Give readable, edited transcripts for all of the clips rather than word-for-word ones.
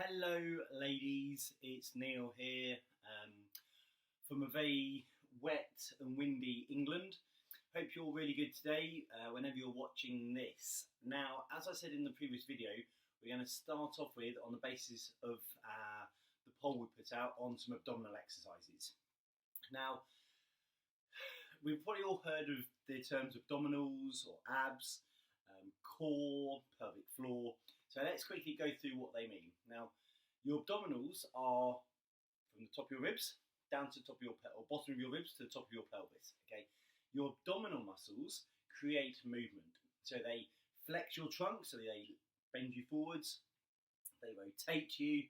Hello, ladies. It's Neil here from a very wet and windy England. Hope you're all really good today, whenever you're watching this. Now, as I said in the previous video, we're going to start off with, on the basis of the poll we put out, on some abdominal exercises. Now, we've probably all heard of the terms abdominals or abs, core, pelvic floor. So let's quickly go through what they mean. Now, your abdominals are from the top of your ribs down to the top of your or bottom of your ribs to the top of your pelvis. Okay, your abdominal muscles create movement. So they flex your trunk, so they bend you forwards. They rotate you.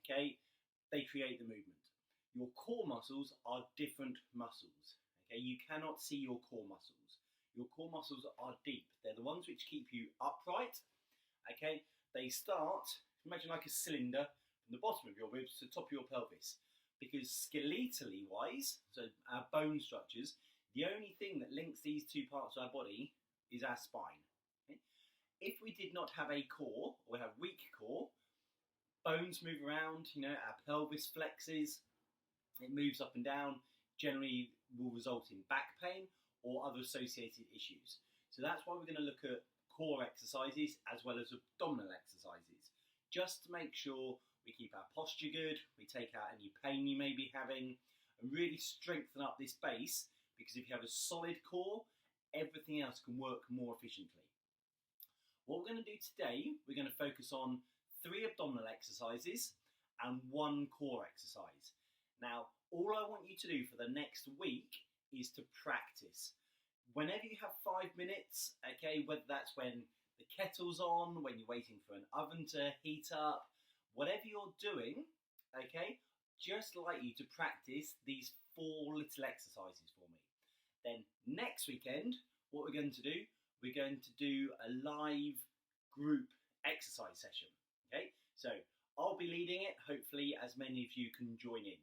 Okay, they create the movement. Your core muscles are different muscles. Okay, you cannot see your core muscles. Your core muscles are deep. They're the ones which keep you upright. Okay, they start, imagine like a cylinder from the bottom of your ribs to the top of your pelvis. Because skeletally wise, so our bone structures, the only thing that links these two parts of our body is our spine. Okay? If we did not have a core, or we have weak core, bones move around, our pelvis flexes, it moves up and down, generally will result in back pain or other associated issues. So that's why we're going to look at core exercises as well as abdominal exercises, just to make sure we keep our posture good, we take out any pain you may be having, and really strengthen up this base, because if you have a solid core, everything else can work more efficiently. What we're going to do today, we're going to focus on 3 abdominal exercises and 1 core exercise. Now, all I want you to do for the next week is to practice. Whenever you have 5 minutes, okay, whether that's when the kettle's on, when you're waiting for an oven to heat up, whatever you're doing, okay, just like you to practice these 4 little exercises for me. Then next weekend, what we're going to do, we're going to do a live group exercise session, okay? So I'll be leading it, hopefully as many of you can join in.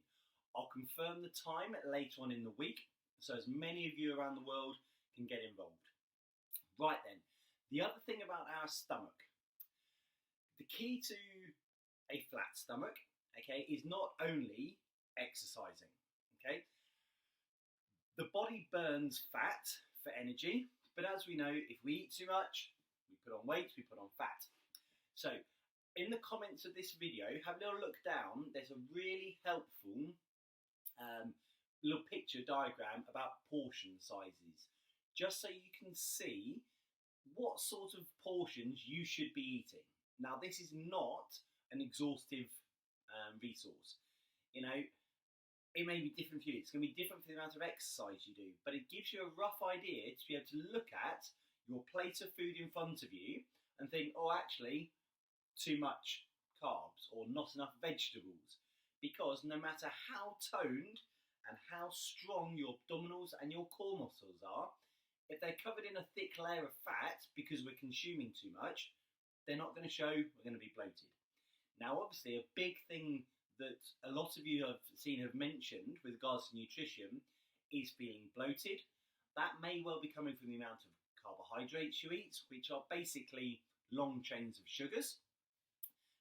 I'll confirm the time later on in the week, so as many of you around the world can get involved. Right then, the other thing about our stomach, the key to a flat stomach, okay, is not only exercising, okay? The body burns fat for energy, but as we know, if we eat too much, we put on weight, we put on fat. So, in the comments of this video, have a little look down, there's a really helpful little picture diagram about portion sizes, just so you can see what sort of portions you should be eating. Now, this is not an exhaustive resource. It may be different for you. It's going to be different for the amount of exercise you do, but it gives you a rough idea to be able to look at your plate of food in front of you and think, oh, actually, too much carbs or not enough vegetables. Because no matter how toned and how strong your abdominals and your core muscles are, if they're covered in a thick layer of fat because we're consuming too much, they're not going to show, we're going to be bloated. Now, obviously, a big thing that a lot of you have mentioned with regards to nutrition is feeling bloated. That may well be coming from the amount of carbohydrates you eat, which are basically long chains of sugars.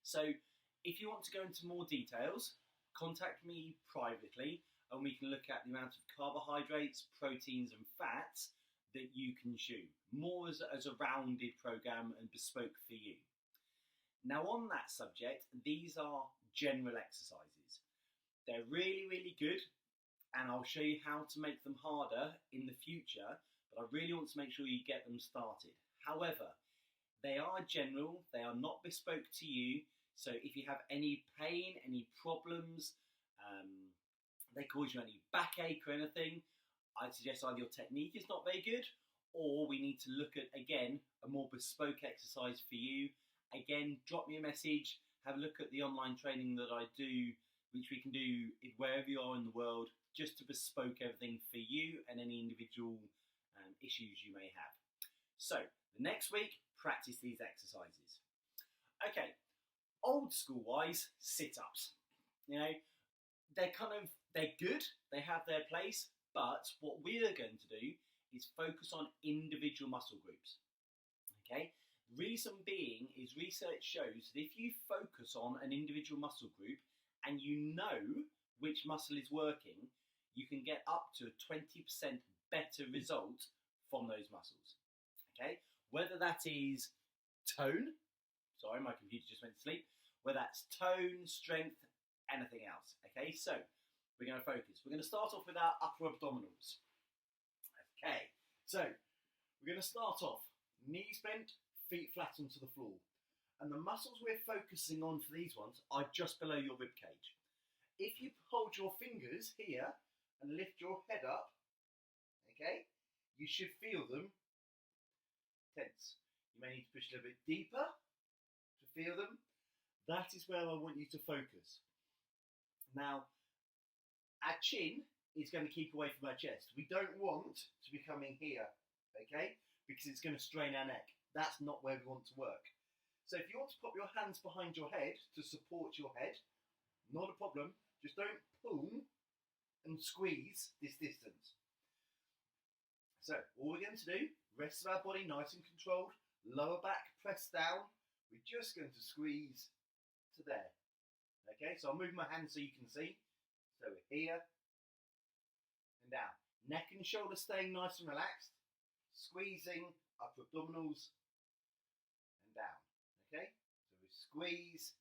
So if you want to go into more details, contact me privately and we can look at the amount of carbohydrates, proteins and fats that you consume, more as a rounded program and bespoke for you. Now, on that subject, these are general exercises. They're really, really good, and I'll show you how to make them harder in the future, but I really want to make sure you get them started. However, they are general, they are not bespoke to you, so if you have any pain, any problems, they cause you any backache or anything, I'd suggest either your technique is not very good, or we need to look at, again, a more bespoke exercise for you. Again, drop me a message, have a look at the online training that I do, which we can do wherever you are in the world, just to bespoke everything for you and any individual issues you may have. So, the next week, practice these exercises. Okay, old school wise, sit-ups. They're good, they have their place, but what we are going to do is focus on individual muscle groups. Okay, Reason being is research shows that if you focus on an individual muscle group and you know which muscle is working, you can get up to a 20% better result from those muscles. Okay, whether that is tone, sorry, my computer just went to sleep, whether that's tone, strength, anything else. Okay, so we're going to focus. We're going to start off with our upper abdominals. Okay, so we're going to start off knees bent, feet flat onto the floor. And the muscles we're focusing on for these ones are just below your rib cage. If you hold your fingers here and lift your head up, okay, you should feel them tense. You may need to push a little bit deeper to feel them. That is where I want you to focus. Now, our chin is going to keep away from our chest. We don't want to be coming here, okay, because it's going to strain our neck. That's not where we want to work. So if you want to pop your hands behind your head to support your head, not a problem. Just don't pull and squeeze this distance. So all we're going to do, rest of our body nice and controlled, lower back pressed down. We're just going to squeeze to there. Okay, so I'll move my hands so you can see. So we're here and down. Neck and shoulders staying nice and relaxed. Squeezing upper abdominals and down. Okay, so we squeeze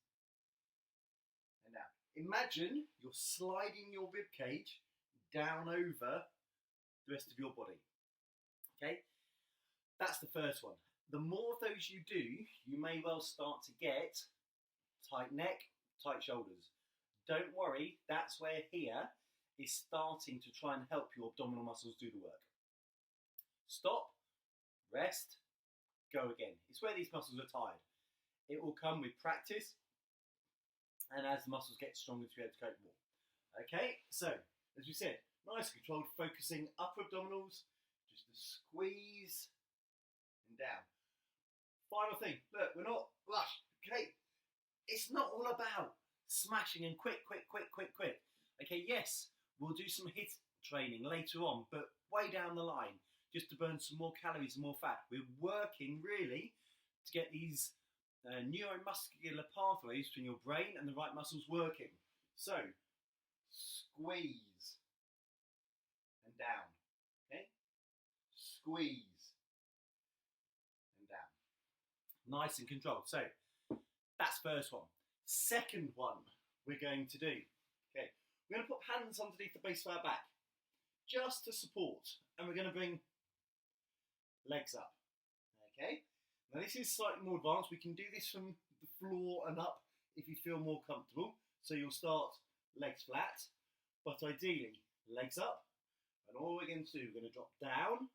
and down. Imagine you're sliding your rib cage down over the rest of your body. Okay, that's the first one. The more of those you do, you may well start to get tight neck, tight shoulders. Don't worry, that's where here is starting to try and help your abdominal muscles do the work. Stop, rest, go again. It's where these muscles are tired. It will come with practice and as the muscles get stronger to be able to cope more. Okay, so as we said, nice controlled, focusing upper abdominals, just to squeeze and down. Final thing, look, we're not rushed, okay? It's not all about smashing and quick. Okay, yes, we'll do some HIIT training later on, but way down the line, just to burn some more calories and more fat. We're working really to get these neuromuscular pathways between your brain and the right muscles working. So, squeeze and down, okay? Squeeze and down. Nice and controlled. So, that's first one. Second one we're going to do, okay, we're going to put hands underneath the base of our back, just to support, and we're going to bring legs up, okay? Now this is slightly more advanced. We can do this from the floor and up if you feel more comfortable. So you'll start legs flat, but ideally legs up, and all we're going to do, we're going to drop down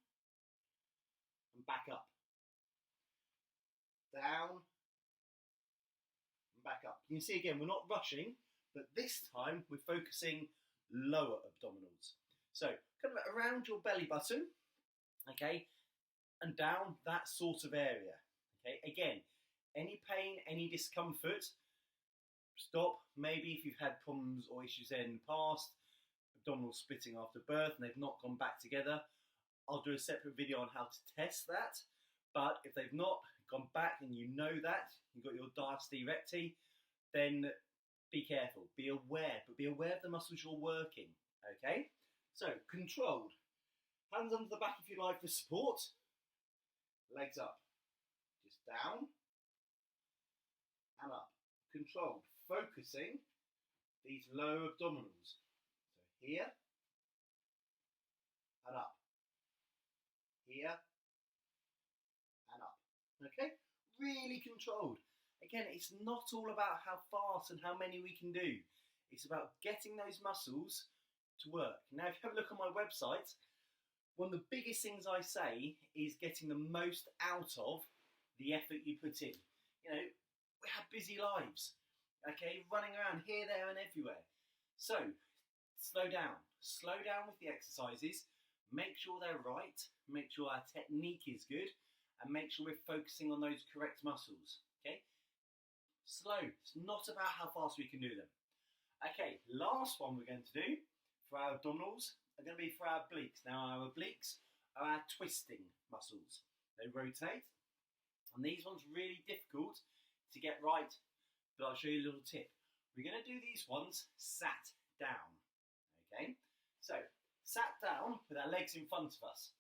and back up. Down and back up. You can see again, we're not rushing, but this time we're focusing lower abdominals. So kind of around your belly button, okay, and down that sort of area. Okay, again, any pain, any discomfort, stop. Maybe if you've had problems or issues there in the past, abdominal splitting after birth and they've not gone back together, I'll do a separate video on how to test that. But if they've not gone back and you know that, you've got your diastole recti, then be careful, be aware, but be aware of the muscles you're working, okay? So, controlled. Hands under the back if you like for support. Legs up. Just down and up. Controlled. Focusing these low abdominals. So here and up. Here and up. Okay? Really controlled. Again, it's not all about how fast and how many we can do. It's about getting those muscles to work. Now, if you have a look on my website, one of the biggest things I say is getting the most out of the effort you put in. You know, we have busy lives, okay, running around here, there and everywhere. So, slow down with the exercises, make sure they're right, make sure our technique is good, and make sure we're focusing on those correct muscles, okay? Slow, it's not about how fast we can do them. Okay, last one we're going to do for our abdominals are going to be for our obliques. Now our obliques are our twisting muscles. They rotate And these ones are really difficult to get right, but I'll show you a little tip. We're going to do these ones sat down, okay? So, sat down with our legs in front of us.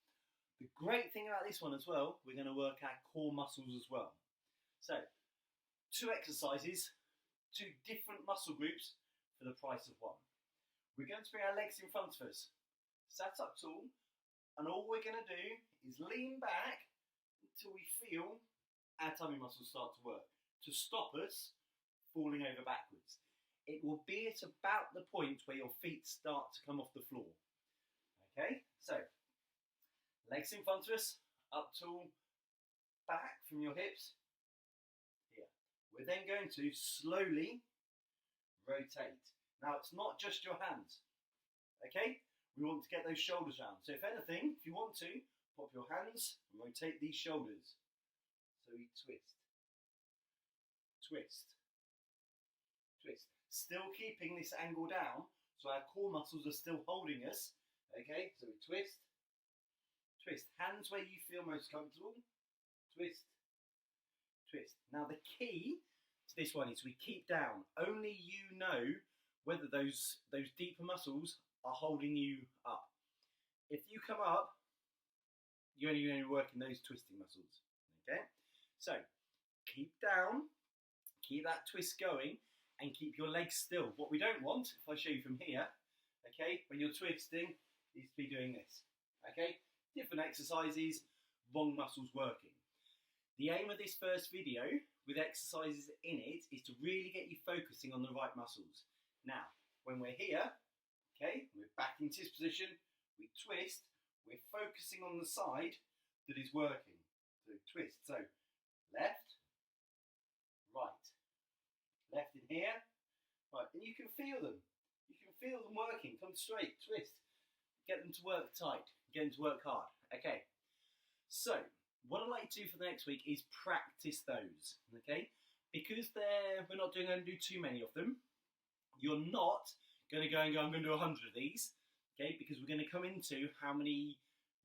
The great thing about this one as well, we're going to work our core muscles as well. So, 2 exercises, 2 different muscle groups for the price of 1. We're going to bring our legs in front of us, sat up tall, and all we're going to do is lean back until we feel our tummy muscles start to work, to stop us falling over backwards. It will be at about the point where your feet start to come off the floor. Okay, so legs in front of us, up tall, back from your hips. Here. We're then going to slowly rotate. Now it's not just your hands, okay? We want to get those shoulders round. So if anything, if you want to, pop your hands and rotate these shoulders. So we twist, twist, twist. Still keeping this angle down, so our core muscles are still holding us. Okay, so we twist, twist. Hands where you feel most comfortable. Twist, twist. Now the key to this one is we keep down. Only you know whether those deeper muscles are holding you up. If you come up, you're only going to be working those twisting muscles. Okay, so keep down, keep that twist going, and keep your legs still. What we don't want, if I show you from here, okay, when you're twisting, is to be doing this. Okay, different exercises, wrong muscles working. The aim of this first video with exercises in it is to really get you focusing on the right muscles. Now, when we're here, okay, we're back into this position, we twist, we're focusing on the side that is working. So twist, so left, right, left in here, right, and you can feel them. You can feel them working. Come straight, twist, get them to work tight, get them to work hard. Okay, so what I'd like to do for the next week is practice those, okay? Because we're not going to do too many of them, you're not going to go and go, I'm going to do 100 of these, okay? Because we're going to come into how many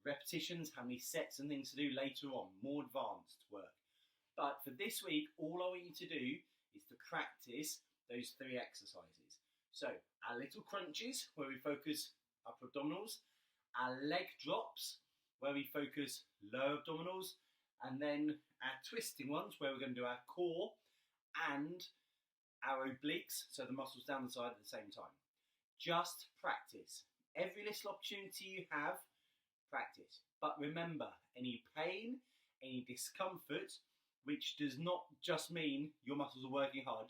repetitions, how many sets and things to do later on, more advanced work. But for this week, all I want you to do is to practice those 3 exercises. So our little crunches, where we focus upper abdominals, our leg drops, where we focus lower abdominals, and then our twisting ones, where we're going to do our core and our obliques, so the muscles down the side at the same time. Just practice. Every little opportunity you have, practice. But remember, any pain, any discomfort, which does not just mean your muscles are working hard.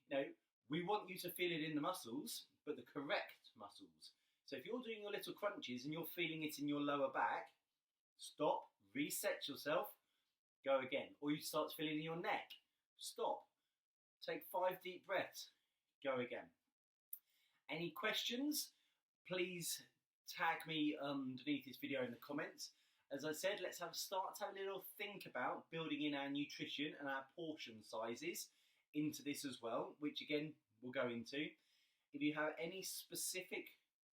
You know, we want you to feel it in the muscles, but the correct muscles. So if you're doing your little crunches and you're feeling it in your lower back, stop, reset yourself, go again. Or you start feeling it in your neck, stop, take 5 deep breaths, go again. Any questions, please tag me underneath this video in the comments. As I said, let's start to have a little think about building in our nutrition and our portion sizes into this as well, which again we'll go into. If you have any specific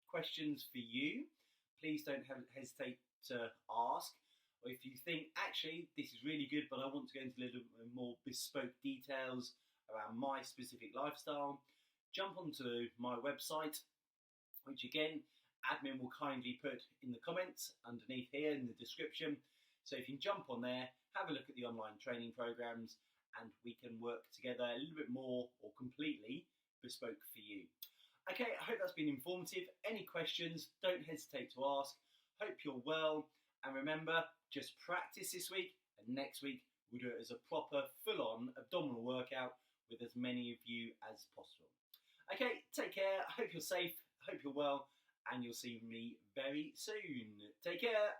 questions for you, please don't hesitate to ask. Or if you think, actually, this is really good, but I want to go into a little more bespoke details around my specific lifestyle, jump onto my website, which again, admin will kindly put in the comments underneath here in the description. So if you can jump on there, have a look at the online training programs, and we can work together a little bit more or completely bespoke for you. Okay, I hope that's been informative. Any questions, don't hesitate to ask. Hope you're well, and remember, just practice this week, and next week we'll do it as a proper full-on abdominal workout with as many of you as possible. Okay, take care. I hope you're safe, I hope you're well, and you'll see me very soon. Take care.